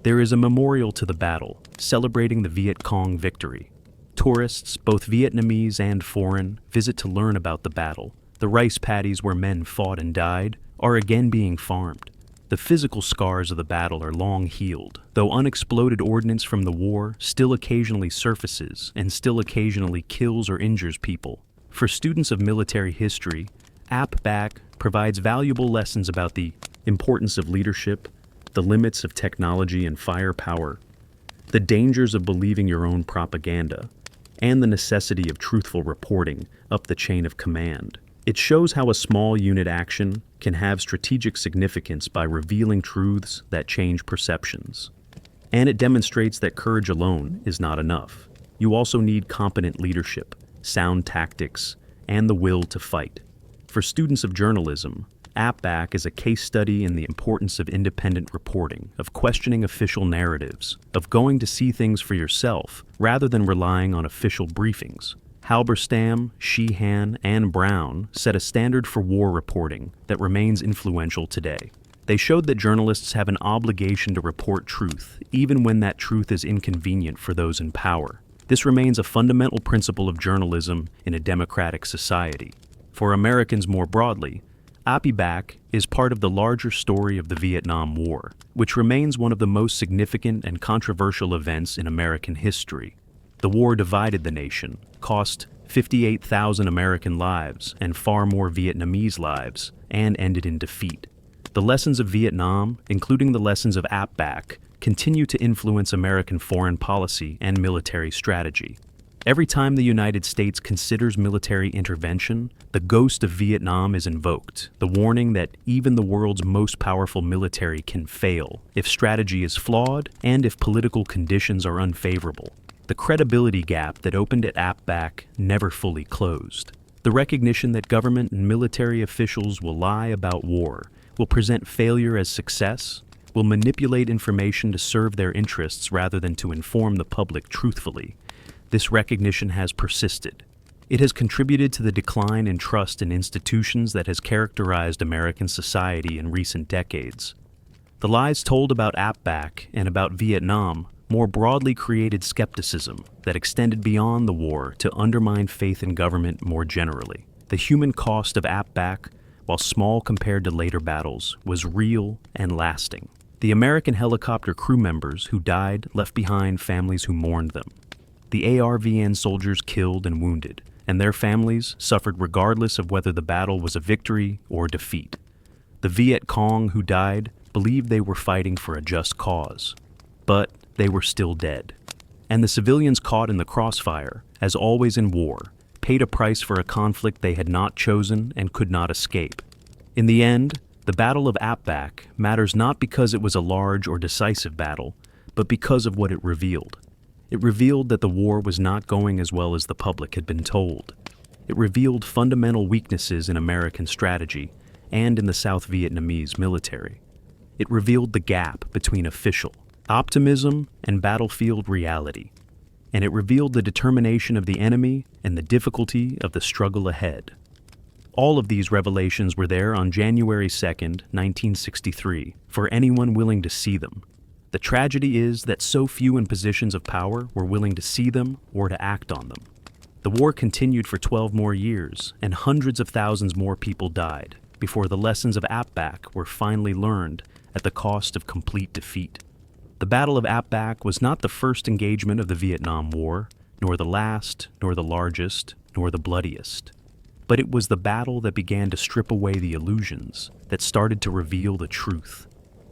There is a memorial to the battle, celebrating the Viet Cong victory. Tourists, both Vietnamese and foreign, visit to learn about the battle. The rice paddies where men fought and died are again being farmed. The physical scars of the battle are long healed, though unexploded ordnance from the war still occasionally surfaces and still occasionally kills or injures people. For students of military history, Ap Bac provides valuable lessons about the importance of leadership, the limits of technology and firepower, the dangers of believing your own propaganda, and the necessity of truthful reporting up the chain of command. It shows how a small unit action can have strategic significance by revealing truths that change perceptions. And it demonstrates that courage alone is not enough. You also need competent leadership, sound tactics, and the will to fight. For students of journalism, Ap Bac is a case study in the importance of independent reporting, of questioning official narratives, of going to see things for yourself rather than relying on official briefings. Halberstam, Sheehan, and Brown set a standard for war reporting that remains influential today. They showed that journalists have an obligation to report truth, even when that truth is inconvenient for those in power. This remains a fundamental principle of journalism in a democratic society. For Americans more broadly, Ap Bac is part of the larger story of the Vietnam War, which remains one of the most significant and controversial events in American history. The war divided the nation, cost 58,000 American lives and far more Vietnamese lives, and ended in defeat. The lessons of Vietnam, including the lessons of Ap Bac, continue to influence American foreign policy and military strategy. Every time the United States considers military intervention, the ghost of Vietnam is invoked, the warning that even the world's most powerful military can fail if strategy is flawed and if political conditions are unfavorable. The credibility gap that opened at Ap Bac never fully closed. The recognition that government and military officials will lie about war, will present failure as success, will manipulate information to serve their interests rather than to inform the public truthfully. This recognition has persisted. It has contributed to the decline in trust in institutions that has characterized American society in recent decades. The lies told about Ap Bac and about Vietnam more broadly created skepticism that extended beyond the war to undermine faith in government more generally. The human cost of Ap Bac, while small compared to later battles, was real and lasting. The American helicopter crew members who died left behind families who mourned them. The ARVN soldiers killed and wounded, and their families suffered regardless of whether the battle was a victory or defeat. The Viet Cong who died believed they were fighting for a just cause, but they were still dead. And the civilians caught in the crossfire, as always in war, paid a price for a conflict they had not chosen and could not escape. In the end, the Battle of Ap Bac matters not because it was a large or decisive battle, but because of what it revealed. It revealed that the war was not going as well as the public had been told. It revealed fundamental weaknesses in American strategy and in the South Vietnamese military. It revealed the gap between official optimism and battlefield reality. And it revealed the determination of the enemy and the difficulty of the struggle ahead. All of these revelations were there on January 2nd, 1963, for anyone willing to see them. The tragedy is that so few in positions of power were willing to see them or to act on them. The war continued for 12 more years, and hundreds of thousands more people died before the lessons of Ap Bac were finally learned at the cost of complete defeat. The Battle of Ap Bac was not the first engagement of the Vietnam War, nor the last, nor the largest, nor the bloodiest. But it was the battle that began to strip away the illusions, that started to reveal the truth.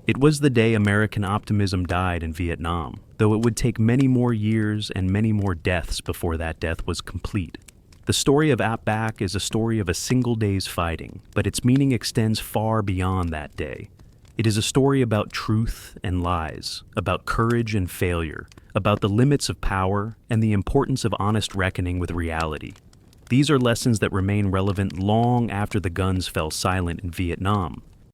It was the day American optimism died in Vietnam, though it would take many more years and many more deaths before that death was complete. The story of Ap Bac is a story of a single day's fighting, but its meaning extends far beyond that day. It is a story about truth and lies, about courage and failure, about the limits of power and the importance of honest reckoning with reality. These are lessons that remain relevant long after the guns fell silent in Vietnam,